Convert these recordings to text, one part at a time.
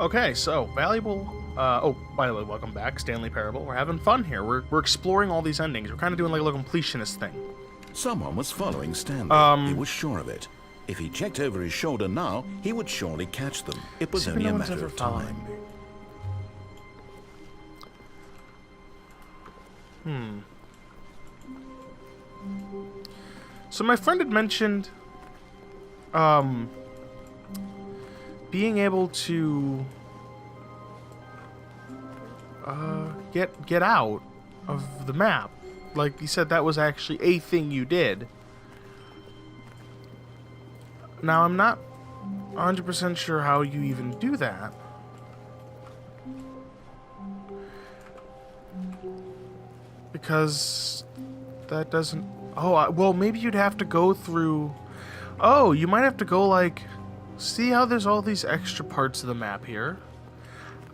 Okay, so valuable. Oh, by the way, welcome back, Stanley Parable. We're having fun here. We're exploring all these endings. We're kind of doing like a little completionist thing. Someone was following Stanley. He was sure of it. If he checked over his shoulder now, he would surely catch them. It was only a matter of time. So my friend had mentioned, being able to get out of the map. Like he said, that was actually a thing you did. Now I'm not 100% sure how you even do that. Because that doesn't... Oh, well, maybe you'd have to go through... Oh, you might have to go, like... See how there's all these extra parts of the map here?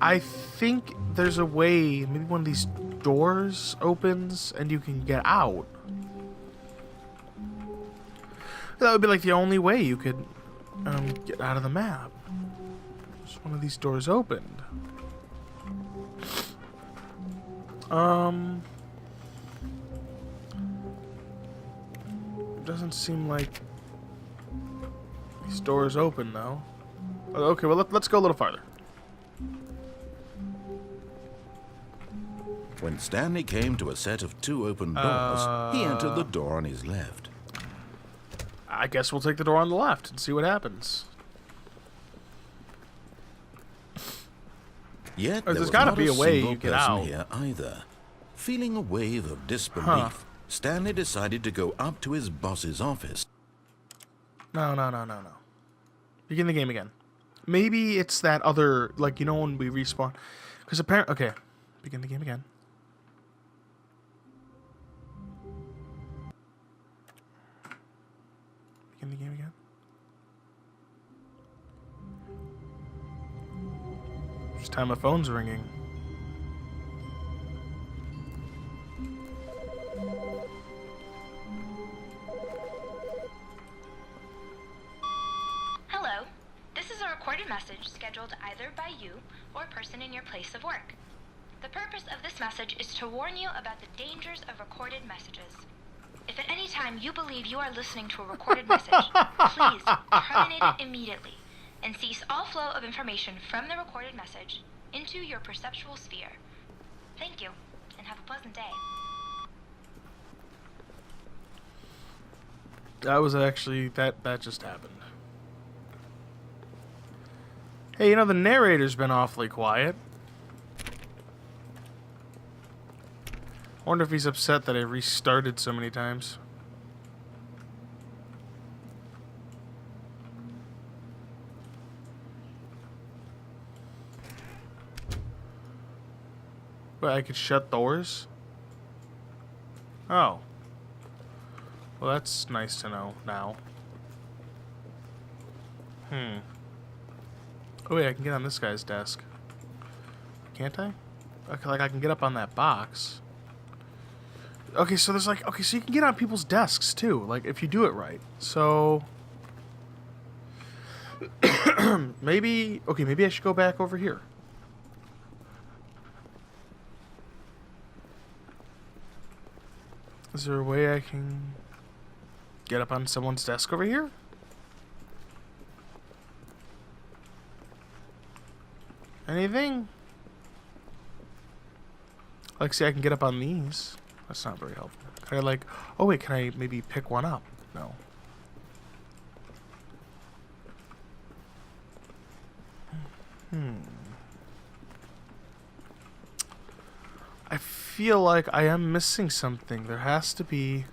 I think there's a way... Maybe one of these doors opens and you can get out. That would be, like, the only way you could get out of the map. Just one of these doors opened. Doesn't seem like these doors open though. Okay, well let's go a little farther. When Stanley came to a set of 2 open doors, he entered the door on his left. I guess we'll take the door on the left and see what happens. Yet There's got to be a way you get out here either. Feeling a wave of disbelief, Stanley decided to go up to his boss's office. No. Begin the game again. Maybe it's that other, like, you know when we respawn? Because apparently... Okay. Begin the game again. Begin the game again. This time my phone's ringing. Hello. This is a recorded message scheduled either by you or a person in your place of work. The purpose of this message is to warn you about the dangers of recorded messages. If at any time you believe you are listening to a recorded message, please terminate it immediately and cease all flow of information from the recorded message into your perceptual sphere. Thank you, and have a pleasant day. That was actually... That just happened. Hey, you know, the narrator's been awfully quiet. I wonder if he's upset that I restarted so many times. Wait, I could shut doors? Oh. Well, that's nice to know now. Oh wait, I can get on this guy's desk. Can't I? Okay, like I can get up on that box. Okay, so there's like... Okay, so you can get on people's desks, too. Like, if you do it right. So... maybe... Okay, maybe I should go back over here. Is there a way I can... get up on someone's desk over here? Anything? Like, see, I can get up on these. That's not very helpful. Can I, like... Oh, wait, can I maybe pick one up? No. I feel like I am missing something. There has to be...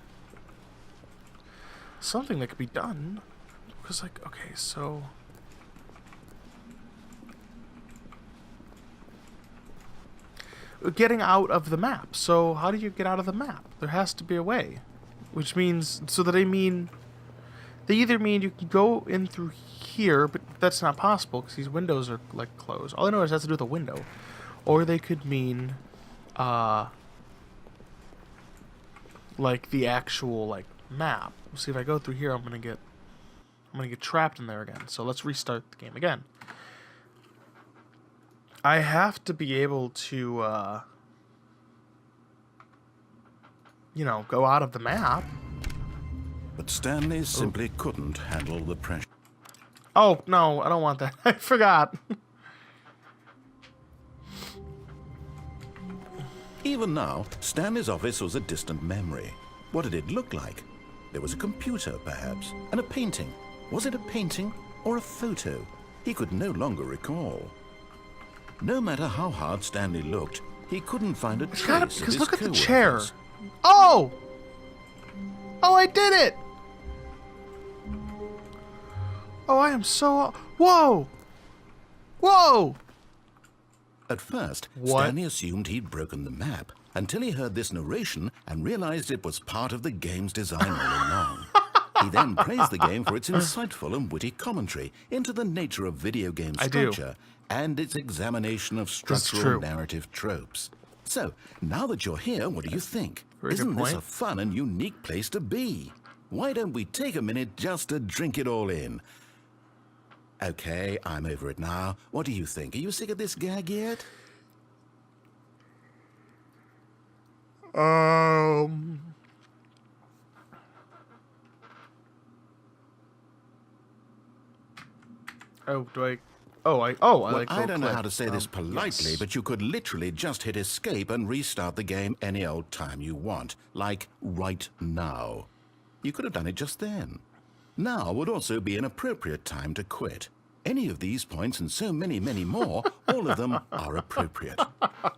something that could be done. Because, like, okay, so... Getting out of the map. So how do you get out of the map? There has to be a way. Which means... So that they mean... They either mean you can go in through here, but that's not possible because these windows are, like, closed. All I know is it has to do with a window. Or they could mean... like, the actual, like, map. See, if I go through here, I'm gonna get trapped in there again. So let's restart the game again. I have to be able to, you know, go out of the map. But Stanley simply couldn't handle the pressure. Oh, no, I don't want that. I forgot. Even now, Stanley's office was a distant memory. What did it look like? There was a computer, perhaps, and a painting. Was it a painting or a photo? He could no longer recall. No matter how hard Stanley looked, he couldn't find a trace of his Because look at the co-workers. chair. Oh! Oh, I did it! Oh, I am so... Whoa! Whoa! At first, What? Stanley assumed he'd broken the map until he heard this narration and realized it was part of the game's design all along. He then praised the game for its insightful and witty commentary into the nature of video game I do. structure and its examination of That's structural true. narrative tropes. So, now that you're here, what do you think? Very good Isn't this point. a fun and unique place to be? Why don't we take a minute just to drink it all in? Okay, I'm over it now. What do you think? Are you sick of this gag yet? Oh, do I... I Well, like I don't know click. how to say this politely, yes. but you could literally just hit escape and restart the game any old time you want, like right now. You could have done it just then. Now would also be an appropriate time to quit. Any of these points and so many, many more, all of them are appropriate.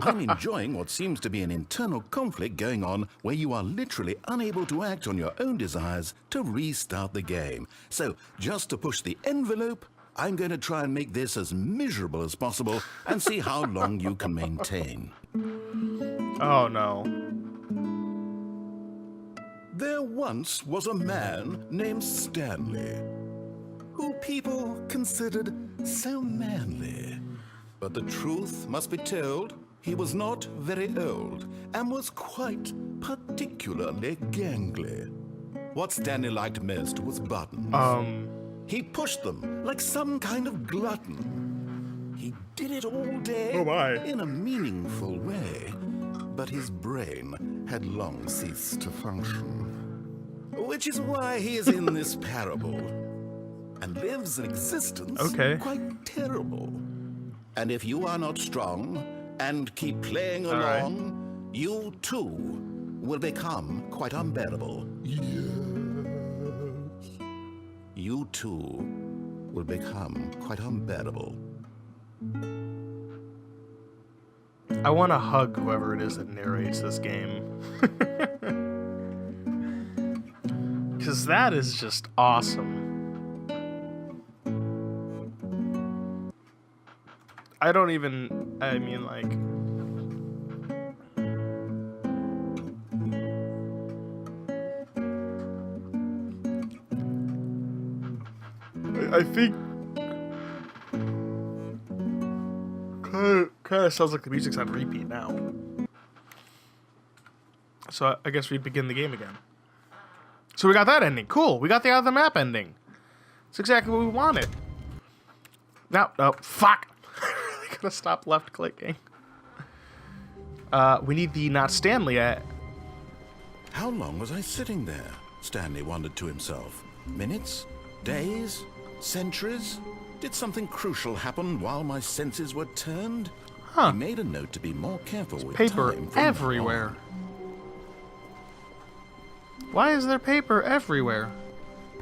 I'm enjoying what seems to be an internal conflict going on where you are literally unable to act on your own desires to restart the game. So, just to push the envelope, I'm going to try and make this as miserable as possible and see how long you can maintain. Oh, no. There once was a man named Stanley, who people considered so manly. But the truth must be told, he was not very old and was quite particularly gangly. What Stanley liked most was buttons. He pushed them like some kind of glutton. He did it all day Oh my. in a meaningful way, but his brain had long ceased to function. Which is why he is in this parable and lives an existence quite terrible. And if you are not strong and keep playing along, you too will become quite unbearable. You too will become quite unbearable. I want to hug whoever it is that narrates this game. Because that is just awesome. I don't even, I mean, like... I think... Kind of sounds like the music's on repeat now. So I guess we begin the game again. So we got that ending. Cool. We got the out of the map ending. It's exactly what we wanted. Now, oh, fuck. I gotta stop left clicking. We need the not Stanley at. How long was I sitting there? Stanley wondered to himself. Minutes? Days? Centuries? Did something crucial happen while my senses were turned? Huh. He made a note to be more careful with Paper time from now everywhere. on. Why is there paper everywhere?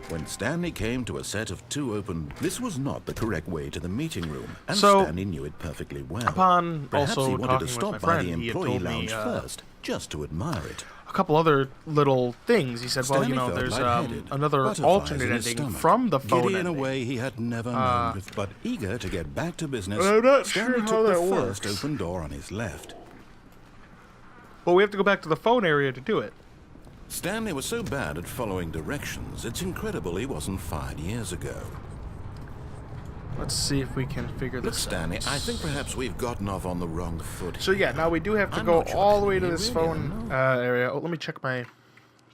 When Stanley came to a set of two open, this was not the correct way to the meeting room, and So, Stanley knew it perfectly well. Upon Perhaps also he wanted talking to with stop my by friend, the he had employee told me lounge first, just to admire it. a couple other little things. He said, well, you Stanley know, felt there's lightheaded, another butterflies alternate in his ending stomach, from the phone giddy in a ending. way he had never known, but eager to get back to business. I'm not Stanley sure how took the that first works. open door on his left. But we have to go back to the phone area to do it. Stanley was so bad at following directions, it's incredible he wasn't fired years ago. Let's see if we can figure Look, this Stanley, out. I think perhaps we've gotten off on the wrong foot. So yeah, now we do have to I'm go not sure all the what way to you this really phone know. area. Oh, let me check my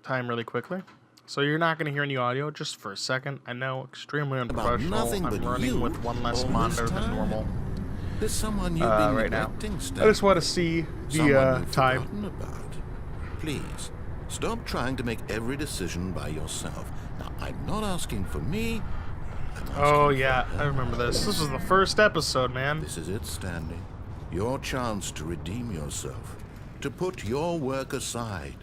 time really quickly. So you're not going to hear any audio just for a second. I know, extremely unprofessional. nothing I'm but running you with one less all this monitor than time? normal. There's someone you've been right now. neglecting, I Stanley. just want to see Someone the you've time. forgotten about. Please, stop trying to make every decision by yourself. Now, I'm not asking for me. I'm asking Oh for yeah, her. I remember this. This was the first episode, man. This is it, Stanley. Your chance to redeem yourself. To put your work aside.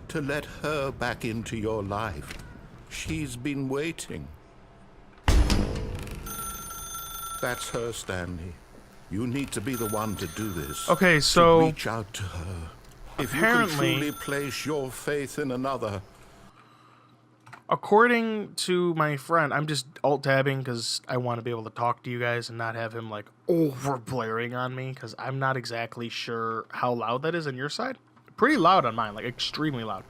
To let her back into your life. She's been waiting. That's her, Stanley. You need to be the one to do this. Okay, To so reach out to her. If you apparently- can truly place your faith in another. according to my friend, I'm just alt-tabbing because I want to be able to talk to you guys and not have him like over-blaring on me because I'm not exactly sure how loud that is on your side. Pretty loud on mine, like extremely loud.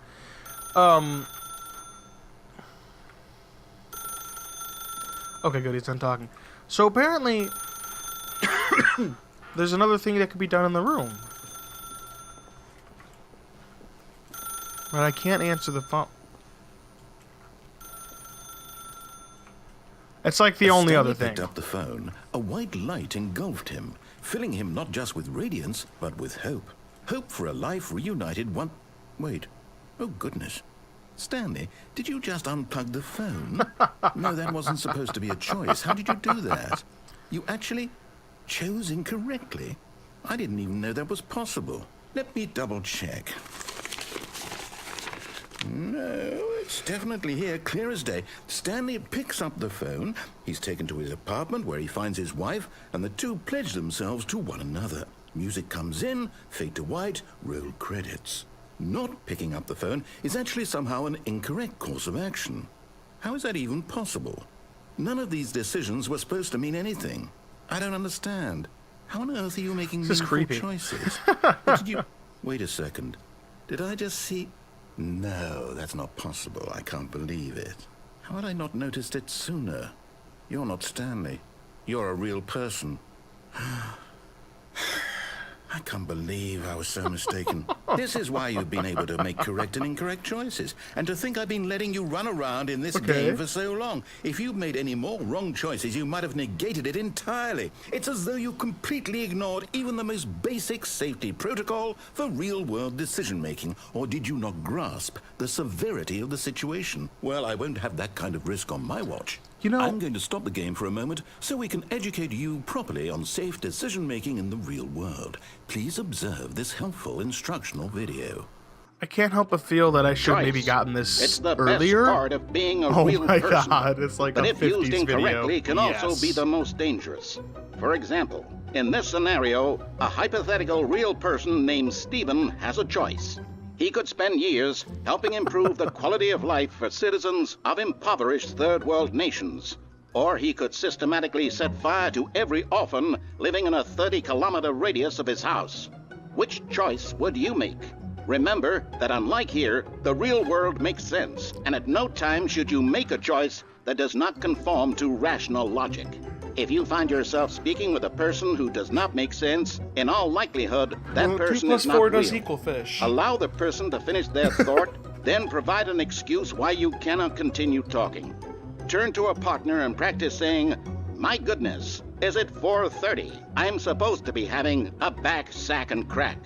Okay, good, he's done talking. So apparently, there's another thing that could be done in the room. But I can't answer the phone. It's like the As only Stanley other thing. picked up the phone, a white light engulfed him, filling him not just with radiance, but with hope. Hope for a life reunited one... Wait. Oh, goodness. Stanley, did you just unplug the phone? No, that wasn't supposed to be a choice. How did you do that? You actually chose incorrectly? I didn't even know that was possible. Let me double check. No, it's definitely here, clear as day. Stanley picks up the phone. He's taken to his apartment where he finds his wife, and the two pledge themselves to one another. Music comes in, fade to white, roll credits. Not picking up the phone is actually somehow an incorrect course of action. How is that even possible? None of these decisions were supposed to mean anything. I don't understand. How on earth are you making This is meaningful creepy. choices? What did you... Wait a second. Did I just see... No, that's not possible. I can't believe it. How had I not noticed it sooner? You're not Stanley. You're a real person. I can't believe I was so mistaken. This is why you've been able to make correct and incorrect choices. And to think I've been letting you run around in this game for so long. If you'd made any more wrong choices, you might have negated it entirely. It's as though you completely ignored even the most basic safety protocol for real-world decision-making. Or did you not grasp the severity of the situation? Well, I won't have that kind of risk on my watch. You know- I'm going to stop the game for a moment so we can educate you properly on safe decision-making in the real world. Please observe this helpful instructional video. I can't help but feel that I should have maybe Choice. gotten this It's the earlier. best part of being a Oh real my person. god, it's like But a if 50s used video. incorrectly, can also Yes. be the most dangerous. For example, in this scenario, a hypothetical real person named Stephen has a choice. He could spend years helping improve the quality of life for citizens of impoverished third world nations. Or he could systematically set fire to every orphan living in a 30-kilometer radius of his house. Which choice would you make? Remember that unlike here, the real world makes sense, and at no time should you make a choice that does not conform to rational logic. If you find yourself speaking with a person who does not make sense, in all likelihood, that Well, 2 person plus is not 4 real. does equal fish. Allow the person to finish their thought, then provide an excuse why you cannot continue talking. Turn to a partner and practice saying, "My goodness, is it 4:30? I'm supposed to be having a back, sack, and crack."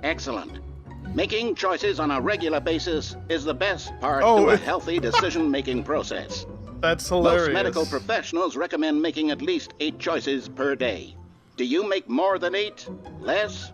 Excellent. Making choices on a regular basis is the best part Oh. of a healthy decision-making process. That's hilarious. Most medical professionals recommend making at least 8 choices per day. Do you make more than 8? Less?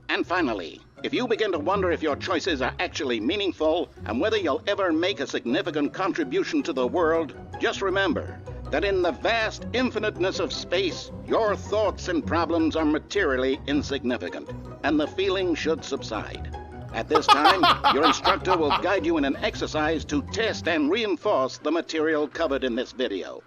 And finally, if you begin to wonder if your choices are actually meaningful and whether you'll ever make a significant contribution to the world, just remember that in the vast infiniteness of space, your thoughts and problems are materially insignificant, and the feeling should subside. At this time, your instructor will guide you in an exercise to test and reinforce the material covered in this video.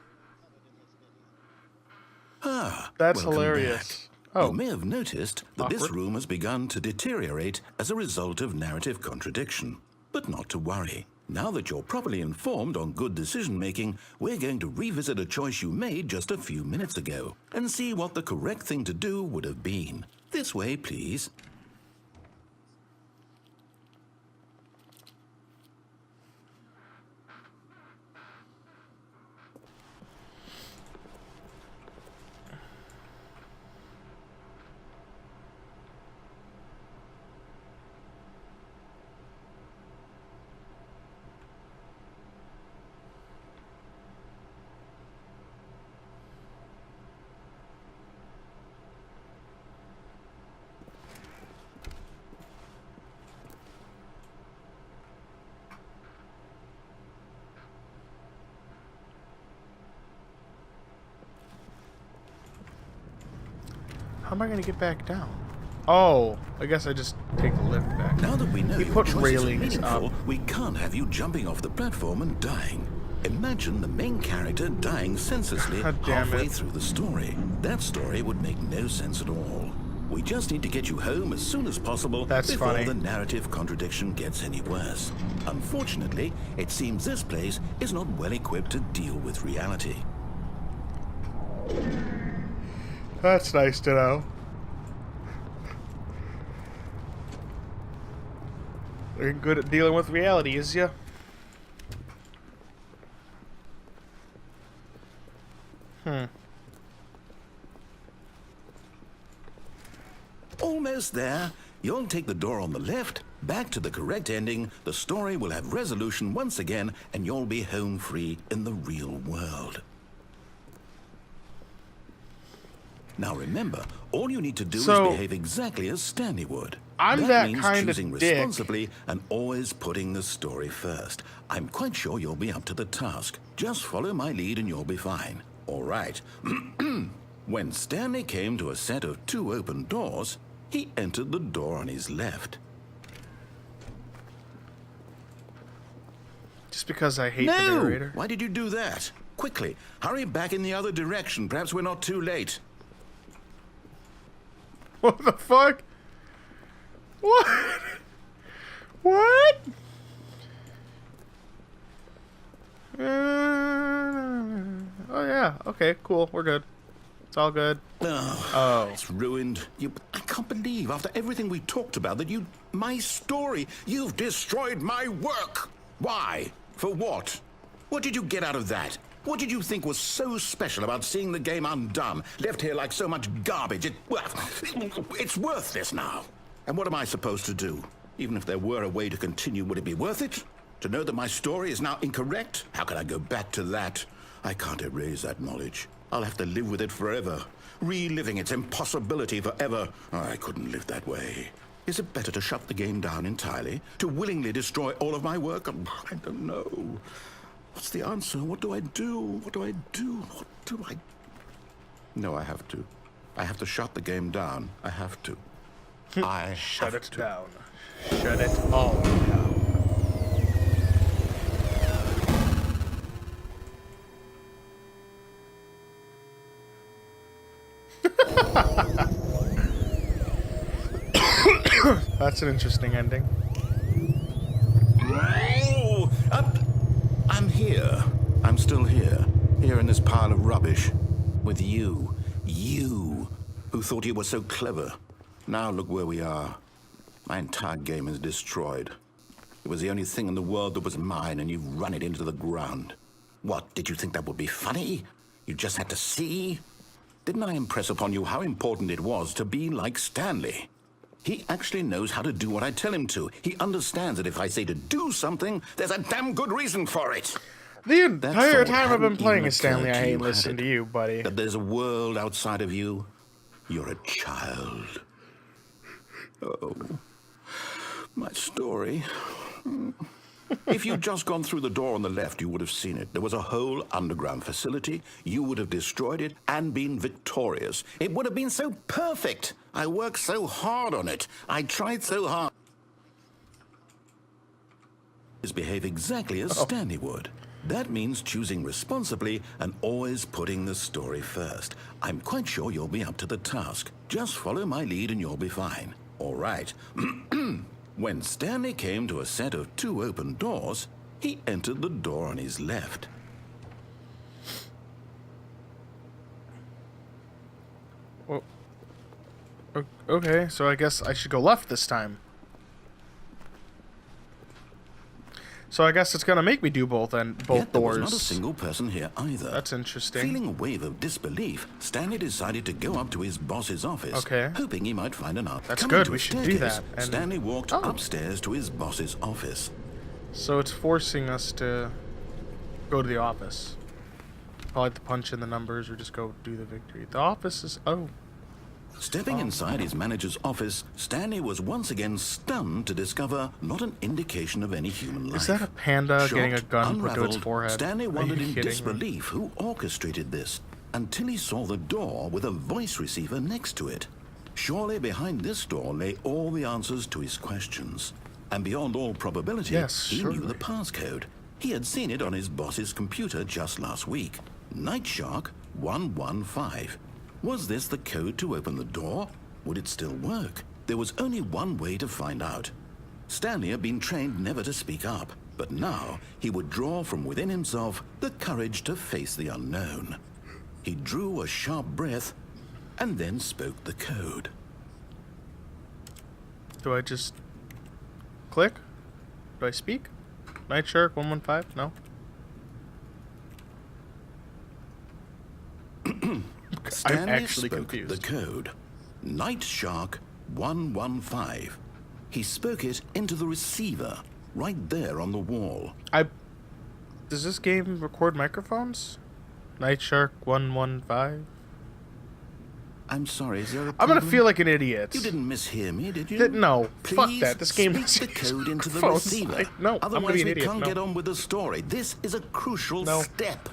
That's Welcome hilarious. back. Oh. You may have noticed that this Awkward. room has begun to deteriorate as a result of narrative contradiction. But not to worry. Now that you're properly informed on good decision-making, we're going to revisit a choice you made just a few minutes ago and see what the correct thing to do would have been. This way, please. am I gonna get back down? Oh, I guess I just take the lift back. Now that we know You your put choices are railings meaningful, up. we can't have you jumping off the platform and dying. Imagine the main character dying senselessly God damn halfway it. through the story. That story would make no sense at all. We just need to get you home as soon as possible That's before funny. the narrative contradiction gets any worse. Unfortunately, it seems this place is not well equipped to deal with reality. That's nice to know. You're good at dealing with reality, is ya? Almost there. You'll take the door on the left, back to the correct ending, the story will have resolution once again, and you'll be home free in the real world. Now remember, all you need to do So, is behave exactly as Stanley would. I'm that means kind of choosing dick. responsibly and always putting the story first. I'm quite sure you'll be up to the task. Just follow my lead and you'll be fine. All right. When Stanley came to a set of 2 open doors, he entered the door on his left. Just because I hate the narrator. Why did you do that? Quickly, hurry back in the other direction. Perhaps we're not too late. What the fuck? What? What? Oh yeah. Okay. Cool. We're good. It's all good. Oh. It's ruined. I can't believe, after everything we talked about, that my story, you've destroyed my work. Why? For what? What did you get out of that? What did you think was so special about seeing the game undone, left here like so much garbage? It's worthless now. And what am I supposed to do? Even if there were a way to continue, would it be worth it? To know that my story is now incorrect? How can I go back to that? I can't erase that knowledge. I'll have to live with it forever, reliving its impossibility forever. I couldn't live that way. Is it better to shut the game down entirely? To willingly destroy all of my work? I don't know. What's the answer? What do I do? What do I do? What do I... No, I have to. I have to shut the game down. I have to. Shut it down. Shut it all down. That's an interesting ending. Oh, I'm here. I'm still here. Here in this pile of rubbish. With you. You, who thought you were so clever. Now look where we are. My entire game is destroyed. It was the only thing in the world that was mine, and you've run it into the ground. What, did you think that would be funny? You just had to see? Didn't I impress upon you how important it was to be like Stanley? He actually knows how to do what I tell him to. He understands that if I say to do something, there's a damn good reason for it. The entire thought time I've been hadn't playing even as Stanley, I occurred to ain't you, had listened it? to you, buddy. That there's a world outside of you. You're a child. Oh, my story. If you'd just gone through the door on the left, you would have seen it. There was a whole underground facility. You would have destroyed it and been victorious. It would have been so perfect. I worked so hard on it. I tried so hard. Behave exactly as Stanley would. That means choosing responsibly and always putting the story first. I'm quite sure you'll be up to the task. Just follow my lead and you'll be fine. All right. When Stanley came to a set of 2 open doors, he entered the door on his left. Well, okay, so I guess I should go left this time. So I guess it's gonna make me do both Yet there was doors. not a single person here either. That's interesting. Feeling a wave of disbelief, Stanley decided to go up to his boss's office, Okay. hoping he might find an answer. That's Coming good, to we a should do staircase, that, and- Stanley walked Oh. upstairs to his boss's office. So it's forcing us to go to the office. Probably have to punch in the numbers or just go do the victory. The office is... Oh. Stepping inside his manager's office, Stanley was once again stunned to discover not an indication of any human life. Is that a panda getting a gun put to its unraveled, forehead? Stanley Are wondered you in kidding me? disbelief who orchestrated this, until he saw the door with a voice receiver next to it. Surely behind this door lay all the answers to his questions. And beyond all probability, Yes, he certainly. knew the passcode. He had seen it on his boss's computer just last week. Night Shark 115. Was this the code to open the door? Would it still work? There was only one way to find out. Stanley had been trained never to speak up, but now he would draw from within himself the courage to face the unknown. He drew a sharp breath and then spoke the code. Do I just click? Do I speak? Night Shark 115? No. Stanley actually spoke confused. the code. Night Shark 115. He spoke it into the receiver, right there on the wall. Does this game record microphones? Night Shark 115? I'm sorry, is there a I'm problem? gonna feel like an idiot. You didn't mishear me, did you? No, fuck Please that. This game speak the code into the microphones. receiver. No, I'm gonna Otherwise be an we idiot. can't No. get on with the story. This is a crucial No. step.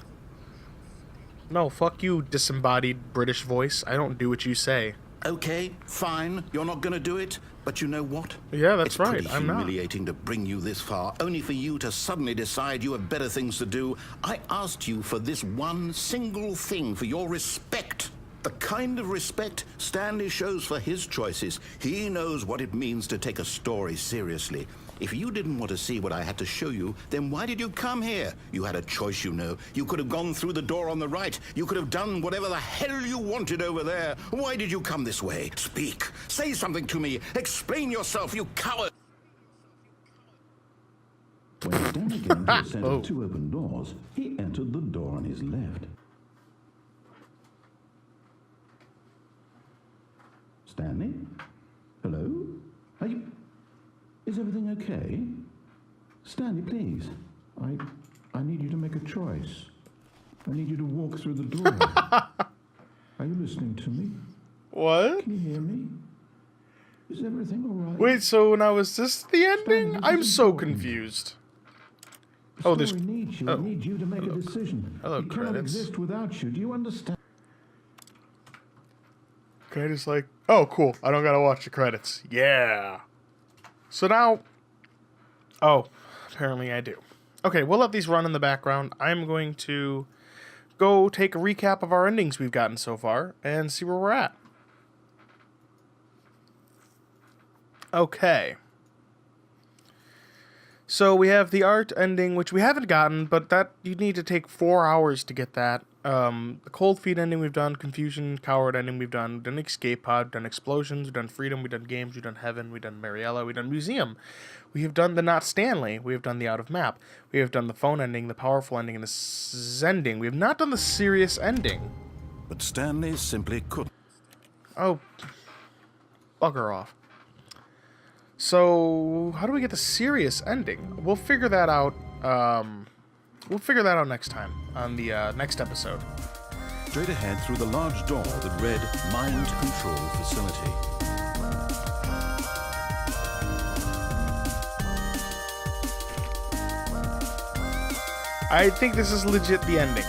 No, fuck you, disembodied British voice. I don't do what you say. Okay, fine. You're not going to do it. But you know what? Yeah, that's it's right. pretty I'm not. humiliating to bring you this far, only for you to suddenly decide you have better things to do. I asked you for this one single thing, for your respect. The kind of respect Stanley shows for his choices. He knows what it means to take a story seriously. If you didn't want to see what I had to show you, then why did you come here? You had a choice, you know. You could have gone through the door on the right. You could have done whatever the hell you wanted over there. Why did you come this way? Speak. Say something to me. Explain yourself, you coward. When Stanley came to a set of two open doors, he entered the door on his left. Stanley? Hello? Are you... Is everything okay? Stanley, please. I need you to make a choice. I need you to walk through the door. Are you listening to me? What? Can you hear me? Is everything all right? Wait, so now is this the ending? Stanley, I'm this is so important. confused. The Oh, there's- story needs you. oh. It needs you to make a decision. Hello, it cannot credits. exist without you. Do you understand? Can I just like, oh, cool. I don't gotta watch the credits. Yeah. So now, oh, apparently I do. Okay, we'll let these run in the background. I'm going to go take a recap of our endings we've gotten so far and see where we're at. Okay. So we have the art ending, which we haven't gotten, but that you need to take 4 hours to get that. The cold feet ending we've done, confusion, coward ending we've done escape pod, we've done explosions, we've done freedom, we've done games, we've done heaven, we've done Mariella, we've done museum. We have done the not Stanley, we have done the out of map, we have done the phone ending, the powerful ending, and the ending. We have not done the serious ending. But Stanley simply couldn't. Oh, bugger off. So, how do we get the serious ending? We'll figure that out. We'll figure that out next time on the next episode. Straight ahead through the large door that read Mind Control Facility. I think this is legit the ending.